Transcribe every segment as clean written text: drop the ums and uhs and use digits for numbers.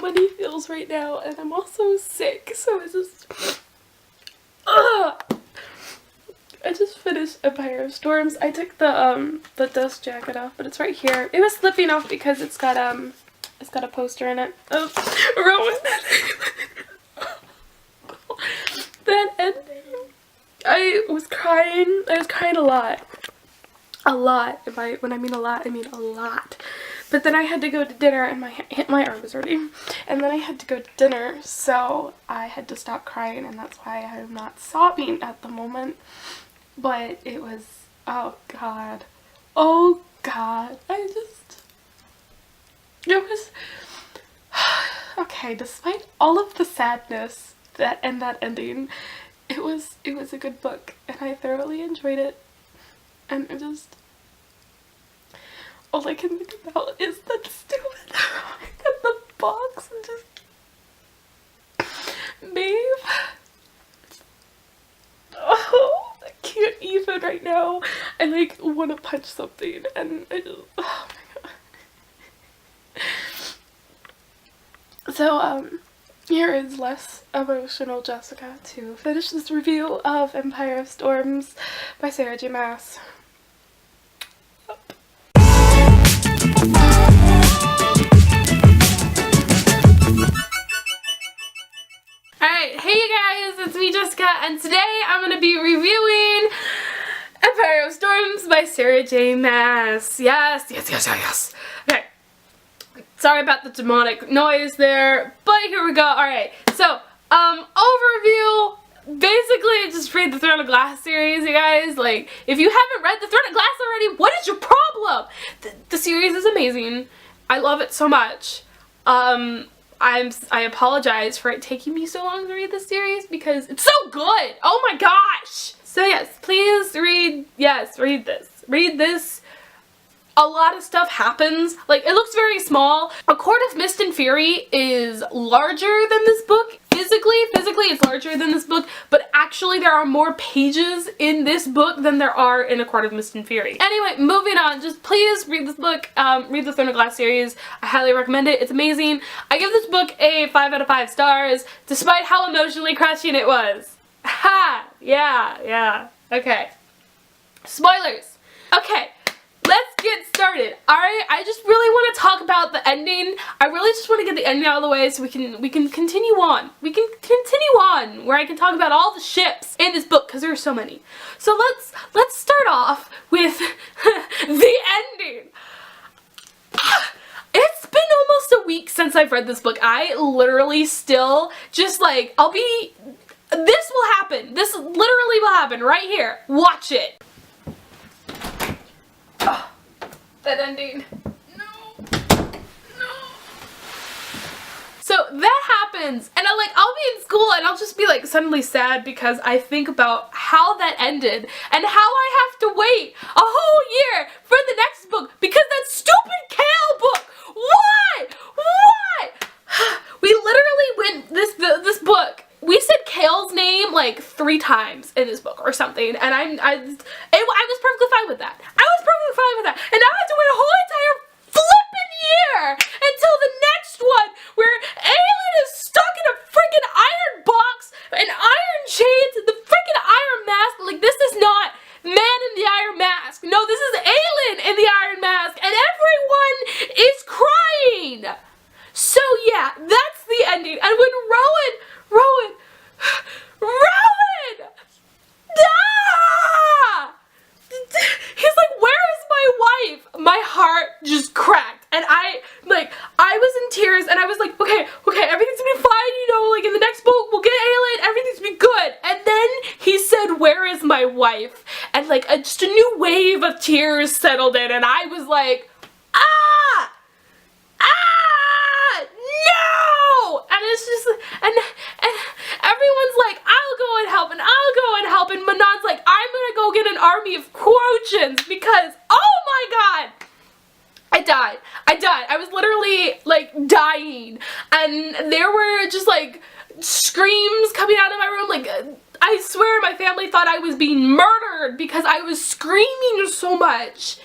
many feels right now, and I'm also sick, so it's just... Ugh! I just finished Empire of Storms. I took the dust jacket off, but it's right here. It was slipping off because it's got a poster in it of Rowan. That ending. I was crying. I was crying a lot. A lot. When I mean a lot, I mean a lot. But then I had to go to dinner and my arm was hurting. And then I had to go to dinner, so I had to stop crying, and that's why I'm not sobbing at the moment. But it was, oh god. Oh god. It was, okay, despite all of the sadness that ending, it was a good book, and I thoroughly enjoyed it. And it just, all I can think about is that stupid in the box and just Maeve. Oh, I can't even right now. I like want to punch something, and I just, oh my god. So here is less emotional Jessica to finish this review of Empire of Storms by Sarah J. Maas. Alright, hey you guys, it's me Jessica, and today I'm going to be reviewing Empire of Storms by Sarah J. Maas. Yes. Okay, sorry about the demonic noise there, but here we go. Alright, so, overview. Basically, just read the Throne of Glass series, you guys. Like, if you haven't read the Throne of Glass already, what is your problem? The series is amazing. I love it so much. I apologize for it taking me so long to read this series because it's so good. Oh my gosh. So yes, please read this. Read this. A lot of stuff happens. Like, it looks very small. A Court of Mist and Fury is larger than this book. Physically it's larger than this book, but actually there are more pages in this book than there are in A Court of Mist and Fury. Anyway, moving on, just please read this book, read the Throne of Glass series. I highly recommend it. It's amazing. I give this book a 5 out of 5 stars, despite how emotionally crushing it was. Ha! Yeah. Okay. Spoilers. Okay. Let's get started. Alright, I just really want to talk about the ending. I really just want to get the ending out of the way so we can continue on. We can continue on where I can talk about all the ships in this book because there are so many. So let's start off with the ending. It's been almost a week since I've read this book. I literally still just like, this will happen. This literally will happen right here. Watch it. That ending. No. So that happens, and I'll be in school and I'll just be like suddenly sad because I think about how that ended and how I have to wait a whole year for the next book because that stupid Chaol book. Why? We literally went this book. We said Chaol's name like 3 times in this book or something, and I was perfectly fine with that. And now I have to wait a whole entire flippin' year until the next one where Aelin is stuck in a freaking iron box and iron chains and the freaking iron mask. Like, this is not Man in the Iron Mask. No, this is Aelin in the Iron Mask, and everyone is crying. So yeah, that's the ending. And when Rowan! Ah! He's like, where is my wife? My heart just cracked, and I was in tears, and I was like, okay, everything's gonna be fine, you know, like in the next book we'll get Aelin, everything's gonna be good. And then he said, where is my wife? And like just a new wave of tears settled in, and I was like, no! And it's just, and everyone's like, I'll go and help, and Manon's like, I'm gonna go get an army of Quotians because, oh my god, I died. I was literally like dying, and there were just like screams coming out of my room. Like, I swear my family thought I was being murdered because I was screaming so much.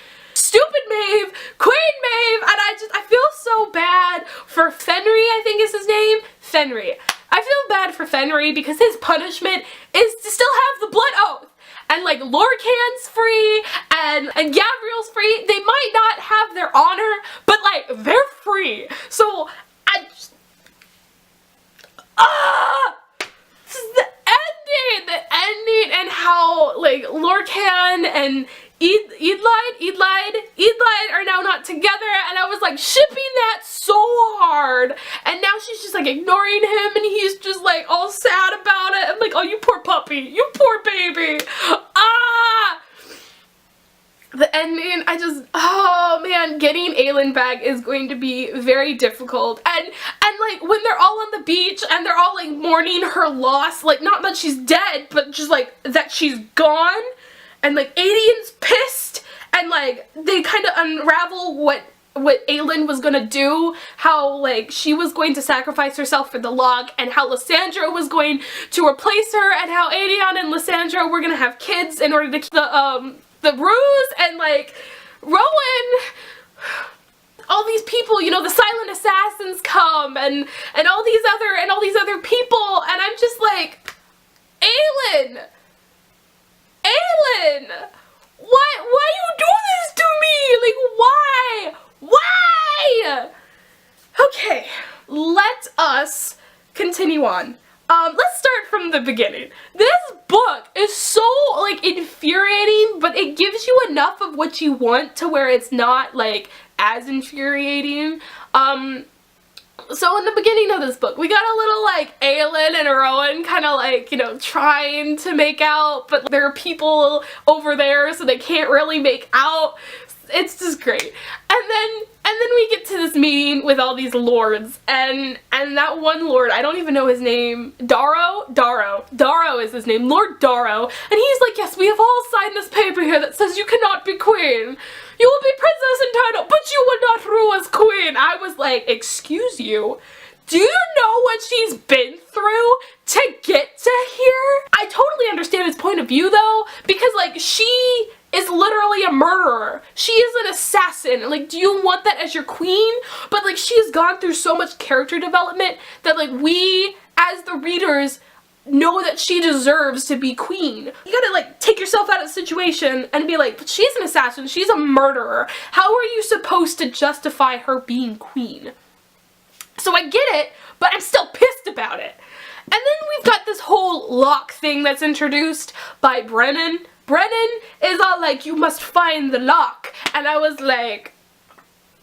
stupid Maeve, Queen Maeve, and I feel so bad for Fenry, I think is his name. Fenry. I feel bad for Fenry because his punishment is to still have the blood oath. And like Lorcan's free and Gabriel's free. They might not have their honor, but like they're free. So I just, the ending and how like Lorcan and Eadlide are now not together, and I was like shipping that so hard, and now she's just like ignoring him and he's just like all sad about it. I'm like, oh, you poor puppy, you poor baby. The ending, oh man, getting Aelin back is going to be very difficult. And like when they're all on the beach and they're all like mourning her loss, like not that she's dead, but just like that she's gone, and like Aedian's pissed, and like they kind of unravel what Aelin was gonna do, how like she was going to sacrifice herself for the Locke, and how Lysandra was going to replace her, and how Aedion and Lysandra were gonna have kids in order to keep the ruse, and like Rowan, all these people, you know, the silent assassins come, and all these other people, and I'm just like, Aelin, why you do this to me? Like, why? Okay, let us continue on. Let's start from the beginning. This book is so, like, infuriating, but it gives you enough of what you want to where it's not, like, as infuriating. So in the beginning of this book, we got a little, like, Aelin and Rowan kind of, like, you know, trying to make out, but there are people over there, so they can't really make out. It's just great. And then we get to this meeting with all these lords, and that one lord, I don't even know his name, Darrow is his name, Lord Darrow, and he's like, yes, we have all signed this paper here that says you cannot be queen. You will be princess in title, but you will not rule as queen. I was like, excuse you? Do you know what she's been through to get to here? I totally understand his point of view though, because like she is literally a murderer. She is an assassin. Like, do you want that as your queen? But like she has gone through so much character development that like we as the readers know that she deserves to be queen. You gotta like take yourself out of the situation and be like, but she's an assassin, she's a murderer. How are you supposed to justify her being queen? So I get it, but I'm still pissed about it. And then we've got this whole Locke thing that's introduced by Brennan. Brennan is all like, you must find the Locke. And I was like,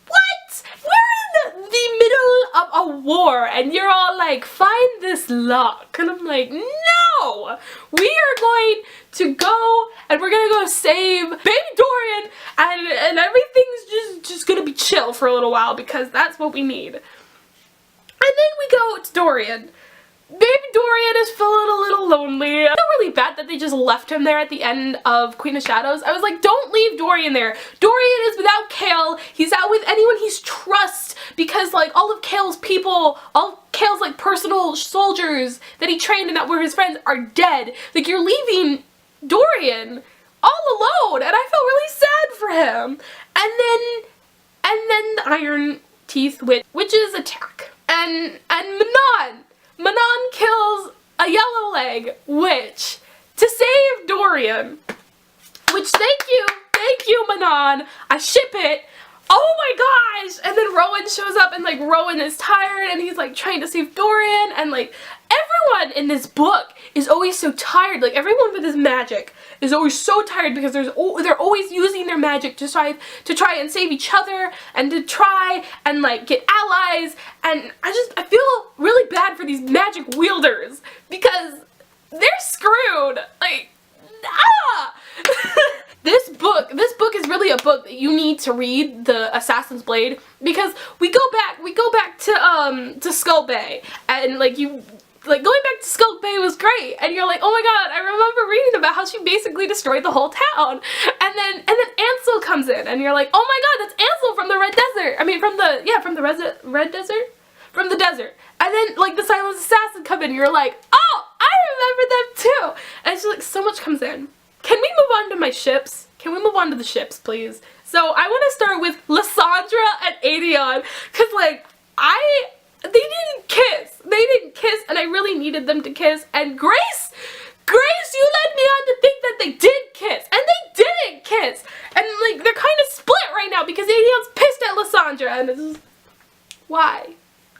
what? We're in the middle of a war and you're all like, find this Locke. And I'm like, no! We are going to go and we're gonna go save baby Dorian, and everything's just gonna be chill for a little while because that's what we need. And then we go to Dorian. Baby Dorian is feeling a little lonely. I feel really bad that they just left him there at the end of Queen of Shadows. I was like, don't leave Dorian there. Dorian is without Chaol. He's out with anyone he trusts because like all of Chaol's people, all Chaol's like personal soldiers that he trained and that were his friends are dead. Like you're leaving Dorian all alone, and I felt really sad for him. And then the Iron Teeth witches attack. And Manon kills a Yellowleg witch to save Dorian. Which, thank you, Manon. I ship it. Oh my gosh! And then Rowan shows up, and like Rowan is tired and he's like trying to save Dorian, and like everyone in this book is always so tired. Like everyone with his magic is always so tired because they're always using their magic to try and save each other and to try and like get allies, and I feel really bad for these magic wielders because they're screwed. Like This book is really a book that you need to read, The Assassin's Blade, because we go back to Skull Bay, and like going back to Skull Bay was great, and you're like, oh my god, I remember reading about how she basically destroyed the whole town, and then Ansel comes in, and you're like, oh my god, that's Ansel from the Red Desert. I mean, from the desert. And then like the Silent Assassin come in, and you're like, oh, I remember them too. And it's just like so much comes in. Can we move on to my ships? Can we move on to the ships, please? So I want to start with Lysandra and Aedion, because like, they didn't kiss. They didn't kiss, and I really needed them to kiss. And Grace, you led me on to think that they did kiss, and they didn't kiss. And like, they're kind of split right now because Aedion's pissed at Lysandra, and it's just, why?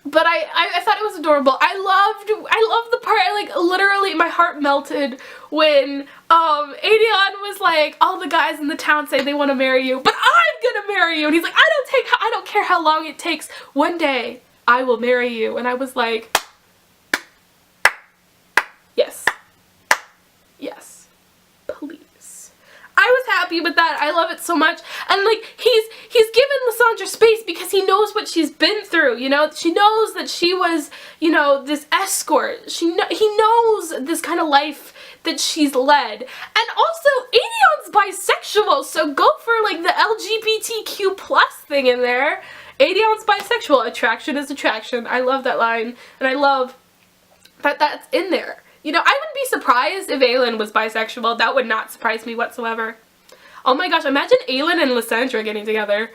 But I thought it was adorable. I loved the part, like, literally my heart melted when Aedion was like, all the guys in the town say they want to marry you, but I'm gonna marry you. And he's like, I don't care how long it takes. One day I will marry you. And I was like, yes. Yes. Please. I was happy with that. I love it so much. And like, he's given Lysandra space because he knows what she's been through, you know? She knows that she was, you know, this escort. He knows this kind of life that she's led. And also, Aedion's bisexual, so go for like the LGBTQ plus thing in there. Aedion's bisexual. Attraction is attraction. I love that line. And I love that that's in there. You know, I wouldn't be surprised if Aelin was bisexual. That would not surprise me whatsoever. Oh my gosh, imagine Aelin and Lysandra getting together.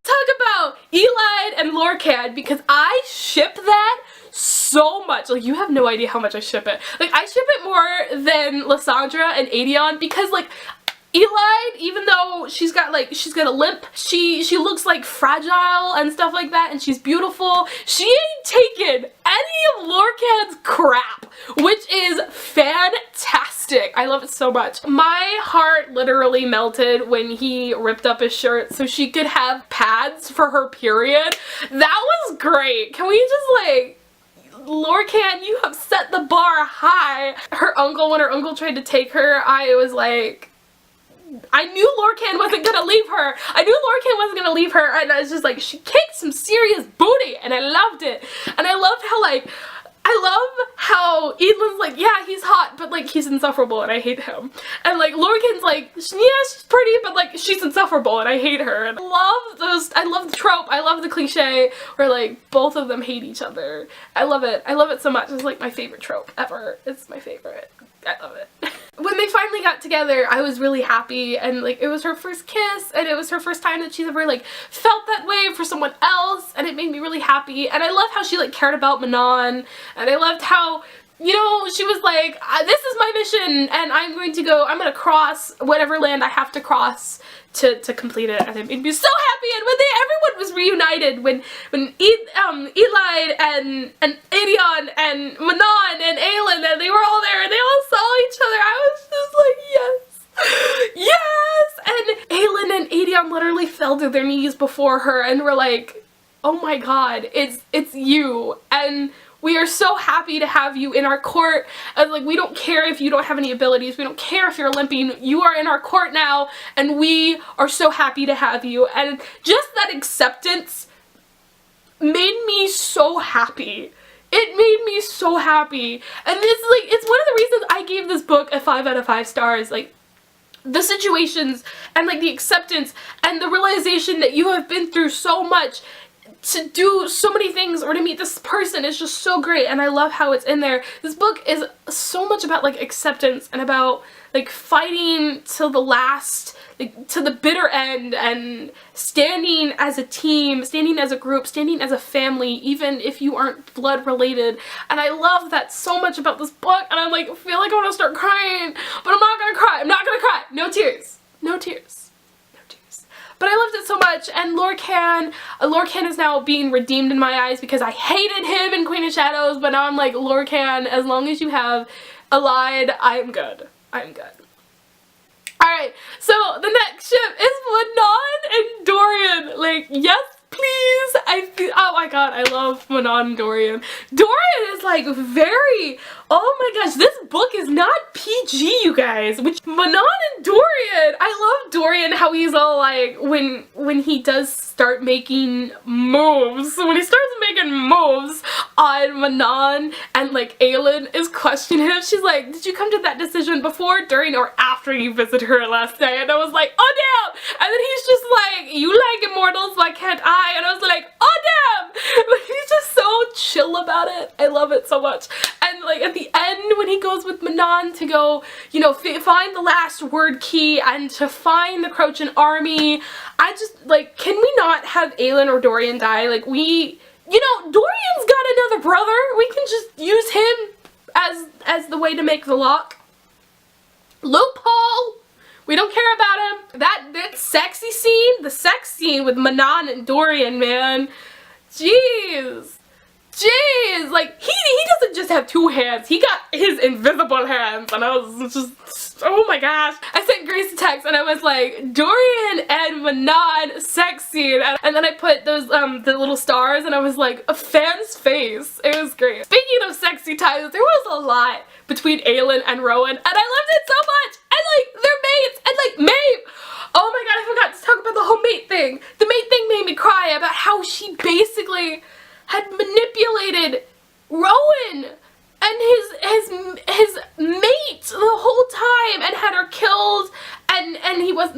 Talk about Elide and Lorcan, because I ship that so much. Like, you have no idea how much I ship it. Like, I ship it more than Lysandra and Aedion, because like, Elide, even though she's got a limp, she looks like fragile and stuff like that, and she's beautiful. She ain't taken any of Lorcan's crap, which is fantastic. I love it so much. My heart literally melted when he ripped up his shirt so she could have pads for her period. That was great. Can we just like, Lorcan, you have set the bar high. When her uncle tried to take her, I was like, I knew Lorcan wasn't gonna leave her. And I was just like, she kicked some serious booty, and I loved it. And I loved how Eadlin's like, yeah, he's hot, but like, he's insufferable, and I hate him. And like, Lorcan's like, yeah, she's pretty, but like, she's insufferable, and I hate her. And I love the trope, I love the cliche, where like, both of them hate each other. I love it so much. It's like my favorite trope ever. It's my favorite. I love it. When they finally got together, I was really happy, and like, it was her first kiss, and it was her first time that she's ever like felt that way for someone else, and it made me really happy. And I love how she like cared about Manon, and I loved how, you know, she was like, this is my mission, and I'm gonna cross whatever land I have to cross to complete it. And it made me so happy. And when everyone was reunited, when Elide and Aedion and Manon and Aelin, and they were all there, and they all saw each other, I was just like, yes! Yes! And Aelin and Aedion literally fell to their knees before her and were like, oh my god, it's you, and we are so happy to have you in our court. And like, we don't care if you don't have any abilities, we don't care if you're limping, you are in our court now, and we are so happy to have you. And just that acceptance made me so happy. It made me so happy. And it's one of the reasons I gave this book a 5 out of 5 stars. Like, the situations and like the acceptance and the realization that you have been through so much to do so many things or to meet this person is just so great, and I love how it's in there. This book is so much about like acceptance and about like fighting till the last, like to the bitter end, and standing as a team, standing as a group, standing as a family, even if you aren't blood related. And I love that so much about this book, and I'm like, I feel like I want to start crying, but I'm not gonna cry. I'm not gonna cry. No tears. No tears. But I loved it so much, and Lorcan is now being redeemed in my eyes, because I hated him in Queen of Shadows, but now I'm like, Lorcan, as long as you have Elide, I'm good. I'm good. Alright, so the next ship is Manon and Dorian. Like, yes, please. Oh my god, I love Manon and Dorian. Dorian is like very, oh my gosh, this book is not PG, you guys. Which Manon and Dorian, I love Dorian, how he's all like, when he does start making moves, on Manon, and like Aelin is questioning him. She's like, did you come to that decision before, during, or after you visited her last night? And I was like, oh damn. And then he's just like, you like immortals, why can't I? And I was like, oh damn. But he's just so chill about it. I love it so much. And like, like at the end when he goes with Manon to go, you know, find the last word key and to find the Crochan army. I just, like, can we not have Aelin or Dorian die? Like, you know, Dorian's got another brother. We can just use him as the way to make the lock. Loophole. We don't care about him. That sexy scene, the sex scene with Manon and Dorian, man. Jeez. Jeez, like, he doesn't just have two hands, he got his invisible hands, and I was just, oh my gosh. I sent Grace a text, and I was like, Dorian and Manon sex scene, and then I put those, the little stars, and I was like, a fan's face. It was great. Speaking of sexy times, there was a lot between Aelin and Rowan, and I loved it so much, and like, they're mates, and like, Maeve, oh my god, I forgot to talk about the whole mate thing. The mate thing made me cry about how she basically had manipulated Rowan and his mate the whole time and had her killed, and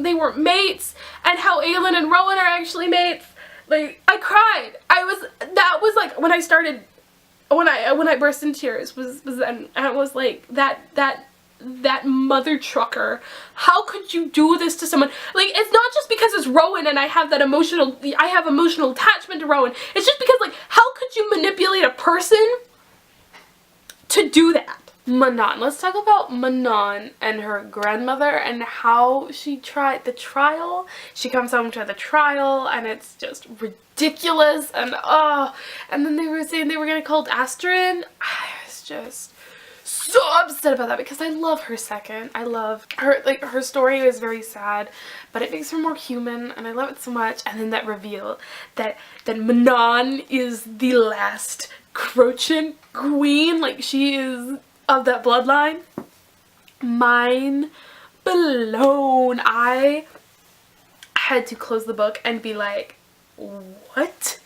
they weren't mates, and how Aelin and Rowan are actually mates. Like, I cried. That was like when I burst into tears was then, and it was like that mother trucker. How could you do this to someone? Like, it's not just because it's Rowan and I have emotional attachment to Rowan. It's just because, like, how could you manipulate a person to do that? Manon. Let's talk about Manon and her grandmother and how she tried the trial. She comes home to the trial and it's just ridiculous, and and then they were saying they were gonna call it Astrid. I was just so upset about that because I love her second. I love her, like, her story is very sad, but it makes her more human, and I love it so much. And then that reveal that Manon is the last Crochan queen, like, she is of that bloodline. Mind blown. I had to close the book and be like, what?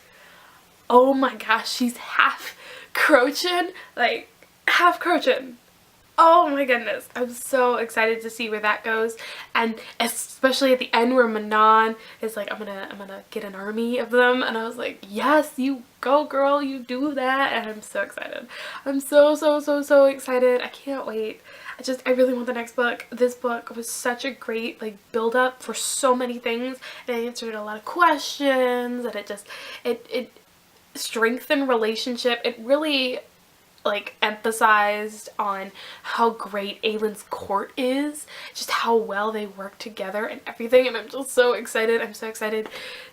Oh my gosh, she's half Crochan, like, half Crochan. Oh my goodness, I'm so excited to see where that goes, and especially at the end where Manon is like, I'm gonna get an army of them, and I was like, yes, you go girl, you do that, and I'm so excited. I'm so excited. I can't wait. I really want the next book. This book was such a great, like, build up for so many things, and it answered a lot of questions, and it strengthened relationship. It really, like, emphasized on how great Aelin's court is, just how well they work together and everything, and I'm just so excited. I'm so excited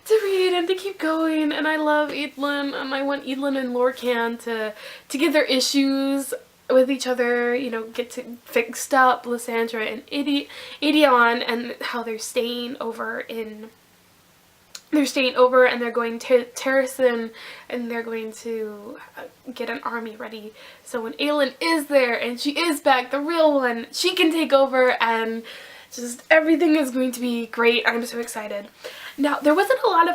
to read and to keep going, and I love Eadlyn, and I want Eadlyn and Lorcan to get their issues with each other, you know, get to fixed up, Lysandra and Edeon, and how they're staying over and they're going to Terrasen, and they're going to get an army ready, so when Aelin is there and she is back, the real one, she can take over, and just everything is going to be great. I'm so excited. Now, there wasn't a lot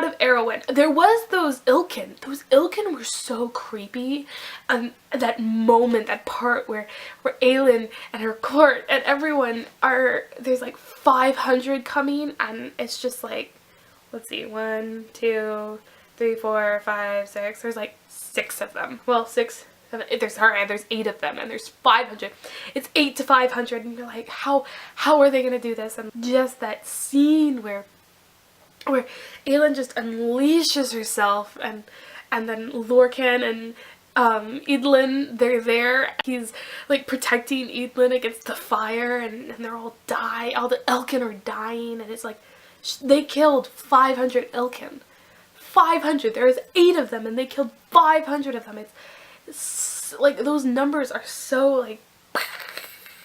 of Erwin. There was those Ilkin. Those Ilkin were so creepy, and that moment, that part where Aelin and her court and everyone there's like 500 coming, and it's just like, let's see, 1, 2, 3, 4, 5, 6. There's like 6 of them. Well, 6. There's 8 of them, and there's 500. It's 8 to 500, and you're like, how are they gonna do this? And just that scene where Aelin just unleashes herself, and then Lorcan and Eadlyn, they're there. He's like protecting Eadlyn against the fire, and they're all the Elkin are dying, and it's like, they killed 500 Ilkin. 500. There's 8 of them, and they killed 500 of them. It's like, those numbers are so, like,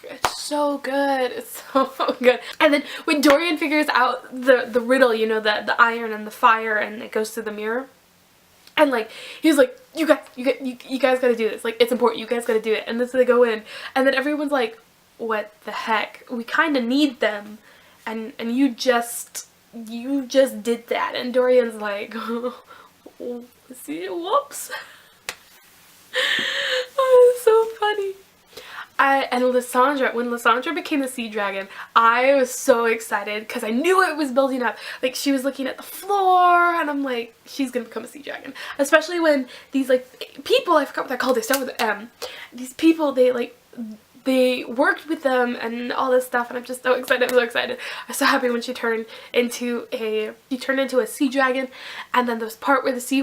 it's so good. It's so good. And then when Dorian figures out the riddle, you know, the iron and the fire, and it goes through the mirror, and like, he's like, you guys gotta do this. Like, it's important. You guys gotta do it. And then so they go in, and then everyone's like, what the heck? We kind of need them. And you just did that. And Dorian's like, see, whoops. Oh, it's so funny. And Lysandra, when Lysandra became the sea dragon, I was so excited because I knew it was building up. Like, she was looking at the floor and I'm like, she's gonna become a sea dragon. Especially when these like people, I forgot what they're called, they start with an M. These people, they worked with them and all this stuff, and I'm just so excited. I'm so excited. I was so happy when she turned into a sea dragon, and then this part where the sea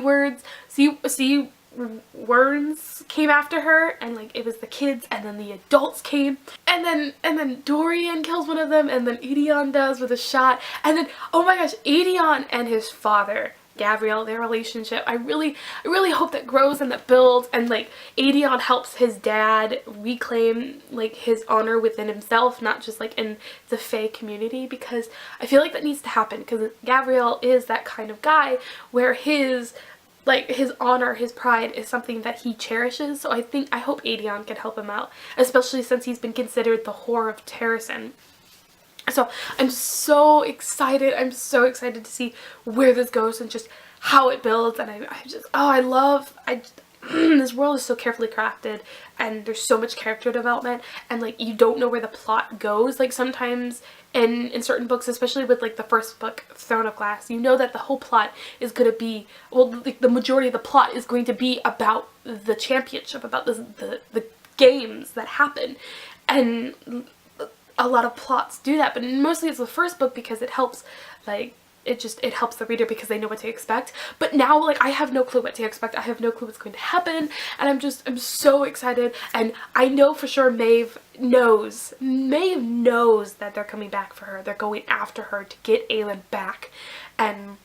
worms came after her, and like it was the kids and then the adults came, and then Dorian kills one of them, and then Edion does with a shot, and then oh my gosh, Edion and his father Gavriel, their relationship, I really hope that grows and that builds, and like Edion helps his dad reclaim like his honor within himself, not just like in the Fae community, because I feel like that needs to happen, because Gavriel is that kind of guy where his honor, his pride is something that he cherishes. So I hope Edion can help him out, especially since he's been considered the whore of Terrasen. So I'm so excited. I'm so excited to see where this goes and just how it builds. And this world is so carefully crafted, and there's so much character development, and like you don't know where the plot goes. Like sometimes in certain books, especially with like the first book, Throne of Glass, you know that the whole plot is going to be, well, like the majority of the plot is going to be about the championship, about the games that happen, and a lot of plots do that, but mostly it's the first book because it helps, like, it helps the reader because they know what to expect. But now, like, I have no clue what to expect. I have no clue what's going to happen, and I'm so excited, and I know for sure Maeve knows that they're coming back for her. They're going after her to get Aelin back, and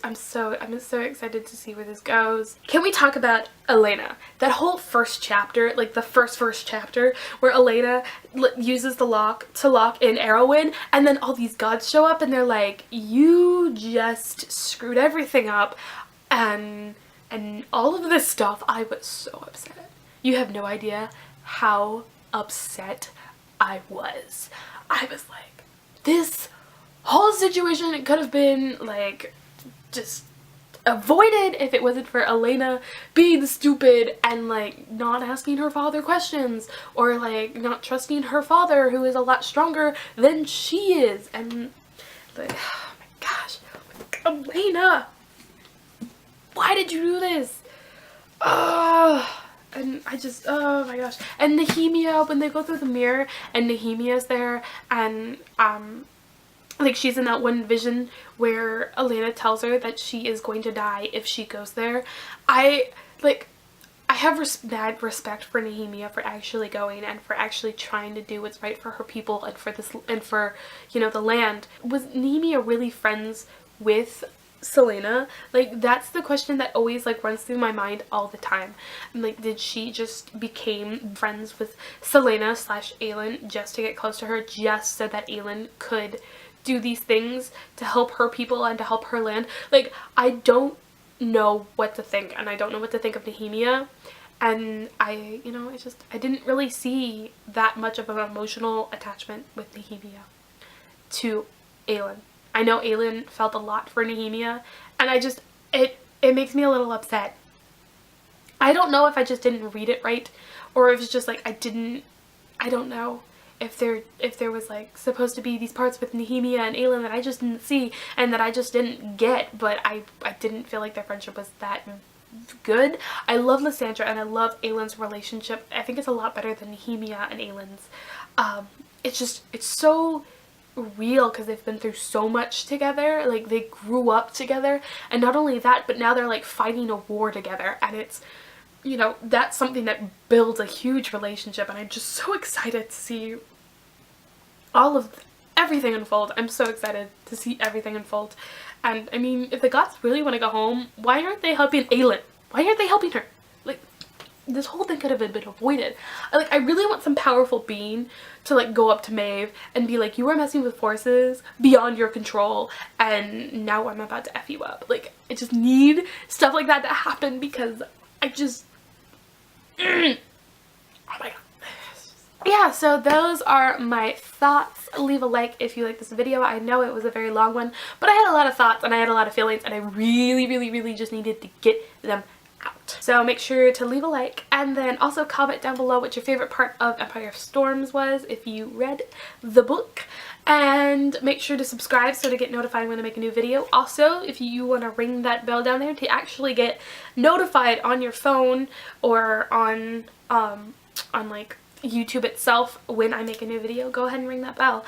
I'm so excited to see where this goes. Can we talk about Elena? That whole first chapter, like the first chapter, where Elena uses the lock to lock in Arrowin, and then all these gods show up and they're like, you just screwed everything up, and all of this stuff. I was so upset. You have no idea how upset I was. I was like, this whole situation, it could have been like just avoided if it wasn't for Elena being stupid and like not asking her father questions, or like not trusting her father, who is a lot stronger than she is. And like, oh my gosh, Elena, why did you do this? And I just, oh my gosh. And Nehemia, when they go through the mirror and Nehemia's there, and like she's in that one vision where Elena tells her that she is going to die if she goes there. I have mad respect for Nehemia for actually going and for actually trying to do what's right for her people and for you know, the land. Was Nehemia really friends with Celaena? Like, that's the question that always like runs through my mind all the time. And like, did she just became friends with Celaena / Aelin just to get close to her, just so that Aelin could do these things to help her people and to help her land? Like, I don't know what to think, and I don't know what to think of Nehemia, and I didn't really see that much of an emotional attachment with Nehemia to Aelin. I know Aelin felt a lot for Nehemia, and it makes me a little upset. I don't know if I just didn't read it right, or if it's just like I don't know if there was like supposed to be these parts with Nehemia and Aelin that I just didn't see and that I just didn't get, but I didn't feel like their friendship was that good. I love Lysandra and I love Aelin's relationship. I think it's a lot better than Nehemia and Aelin's. It's so real because they've been through so much together. Like, they grew up together, and not only that, but now they're like fighting a war together, and it's, you know, that's something that builds a huge relationship, and I'm just so excited to see everything unfold. I'm so excited to see everything unfold. And I mean, if the gods really want to go home, why aren't they helping Aelin? Why aren't they helping her? Like, this whole thing could have been avoided. I really want some powerful being to like go up to Maeve and be like, you are messing with forces beyond your control, and now I'm about to F you up. Like, I just need stuff like that to happen, because I just oh my god. Yeah, so those are my thoughts. Leave a like if you like this video. I know it was a very long one, but I had a lot of thoughts and I had a lot of feelings, and I really just needed to get them out. out. So make sure to leave a like, and then also comment down below what your favorite part of Empire of Storms was if you read the book. And make sure to subscribe so to get notified when I make a new video. Also, if you want to ring that bell down there to actually get notified on your phone or on like YouTube itself when I make a new video, go ahead and ring that bell.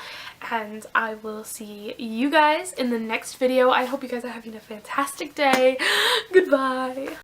And I will see you guys in the next video. I hope you guys are having a fantastic day. Goodbye.